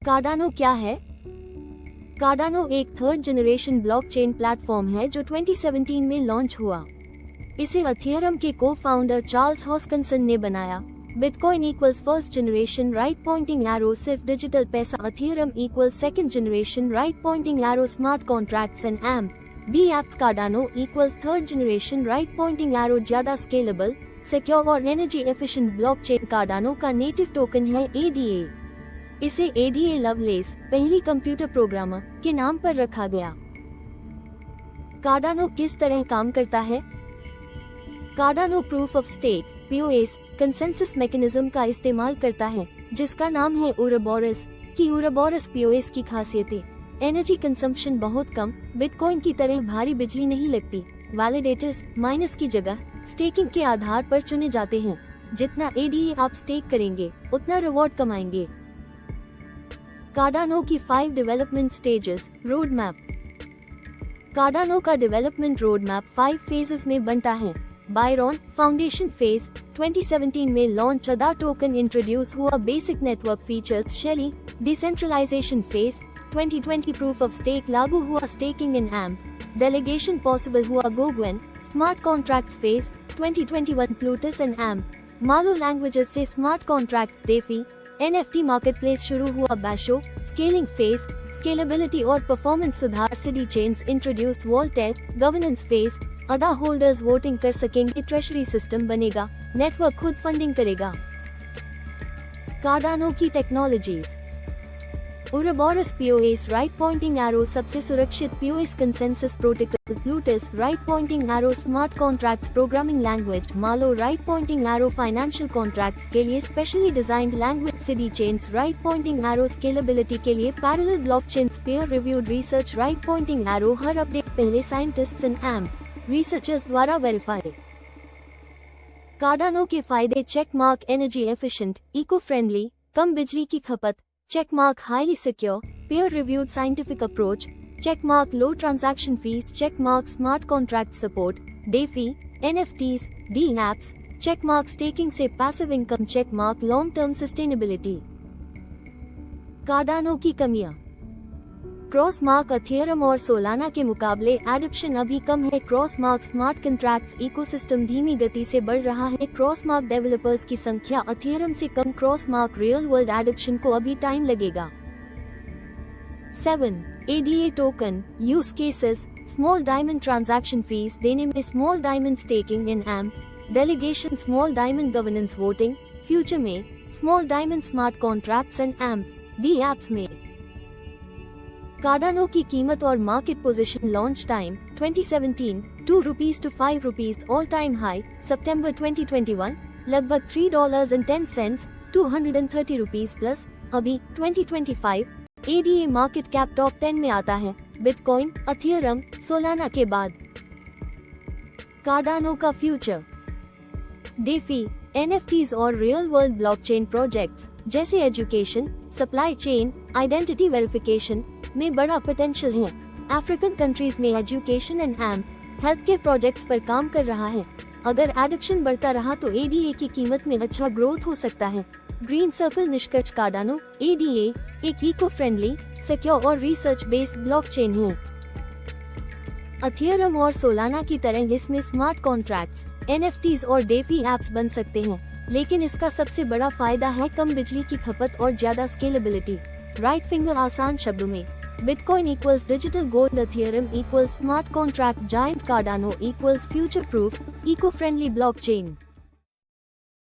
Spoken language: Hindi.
कार्डानो क्या है? कार्डानो एक थर्ड जनरेशन ब्लॉकचेन प्लेटफॉर्म है जो 2017 में लॉन्च हुआ। इसे अथियरम के को-फाउंडर चार्ल्स हॉस्किंसन ने बनाया। Bitcoin equals first generation right pointing arrow सिर्फ डिजिटल पैसा, Ethereum equals second generation right pointing arrow smart contracts and amp d apps. Cardano equals third generation right pointing arrow, ज्यादा स्केलेबल, सिक्योर और एनर्जी एफिशिएंट ब्लॉकचेन। कार्डानो का नेटिव टोकन है ADA। इसे ADA लवलेस, पहली कंप्यूटर प्रोग्रामर, के नाम पर रखा गया। कार्डानो किस तरह काम करता है? Cardano proof of stake POS consensus mechanism का इस्तेमाल करता है, जिसका नाम है उरोबोरस। की उरोबोरस POS की खासियतें: एनर्जी कंजम्पशन बहुत कम, बिटकॉइन की तरह भारी बिजली नहीं लगती, वैलिडेटर्स माइनस की जगह स्टेकिंग के आधार पर चुने जाते हैं, जितना ADA आप स्टेक करेंगे उतना रिवॉर्ड कमाएंगे। कार्डानो की 5 development stages road map. Cardano का डेवलपमेंट रोड मैप 5 फेजेस में बनता है। बायरॉन फाउंडेशन फेज 2017 में लॉन्च, अदा टोकन इंट्रोड्यूस हुआ, basic network features Shelley, decentralisation phase 2020 proof of stake लागू हुआ, staking in amp, delegation possible हुआ, Goguen smart contracts phase 2021 Plutus and amp, Marlowe languages से smart contracts, DeFi NFT marketplace शुरू हुआ, बैशो स्केलिंग फेज, स्केलेबिलिटी और परफॉर्मेंस सुधार, side chains introduced, Voltaire governance phase, ADA holders voting कर सकेंगे, ट्रेजरी सिस्टम बनेगा, नेटवर्क खुद फंडिंग करेगा। कार्डानो की technologies: Ouroboros POS right pointing arrow सबसे सुरक्षित POS consensus protocol, Plutus right pointing arrow smart contracts programming language, Marlowe right pointing arrow financial contracts के लिए specially designed language, side chains right pointing arrow scalability के लिए parallel blockchains, peer reviewed research right pointing arrow हर अपडेट पहले साइंटिस्ट्स एंड एम्प रिसर्चर्स द्वारा वेरीफाइड। कार्डानो के फायदे: check mark energy efficient, eco friendly, कम बिजली की खपत, check mark highly secure, peer reviewed scientific approach, check mark low transaction fees, check mark smart contract support, DeFi, NFTs, DApps, check mark staking से passive income, check mark long term sustainability। Cardano की कमियां: क्रॉस मार्क अथियरम और सोलाना के मुकाबले एडॉप्शन अभी कम है। Cross mark smart contracts ecosystem धीमी गति से बढ़ रहा है। क्रॉस मार्क डेवलपर्स की संख्या अथियरम से कम। Cross mark real world adoption को अभी टाइम लगेगा। 7 ADA token use cases: small diamond transaction fee देने में, small diamond staking in amp, delegation, small diamond governance voting, future में small diamond smart contracts and amp d apps में। कार्डानो की कीमत और market position: launch time 2017 ₹2 to ₹5, all time high सितंबर 2021 लगभग $3.10 ₹230 प्लस। अभी 2025 ADA मार्केट कैप टॉप 10 में आता है, बिटकॉइन, अथियरम, सोलाना के बाद। कार्डानो का फ्यूचर: डेफी, NFTs और रियल वर्ल्ड ब्लॉकचेन प्रोजेक्ट्स जैसे education, supply chain, identity verification में बड़ा पोटेंशियल है। अफ्रीकन कंट्रीज में education and amp health care projects पर काम कर रहा है। अगर एडॉप्शन बढ़ता रहा तो ADA की कीमत में अच्छा ग्रोथ हो सकता है। ग्रीन सर्कल निष्कर्ष: कार्डानो ADA एक इको फ्रेंडली, सिक्योर और रिसर्च बेस्ड ब्लॉकचेन है। अथियरम और सोलाना की तरह इसमें स्मार्ट कॉन्ट्रैक्ट्स, NFTs और डेफी एप्स बन सकते हैं, लेकिन इसका सबसे बड़ा फायदा है कम बिजली की खपत और ज्यादा स्केलेबिलिटी। राइट फिंगर आसान शब्दों में: bitcoin equals digital gold, Ethereum equals smart contract giant, Cardano equals future proof, eco friendly blockchain.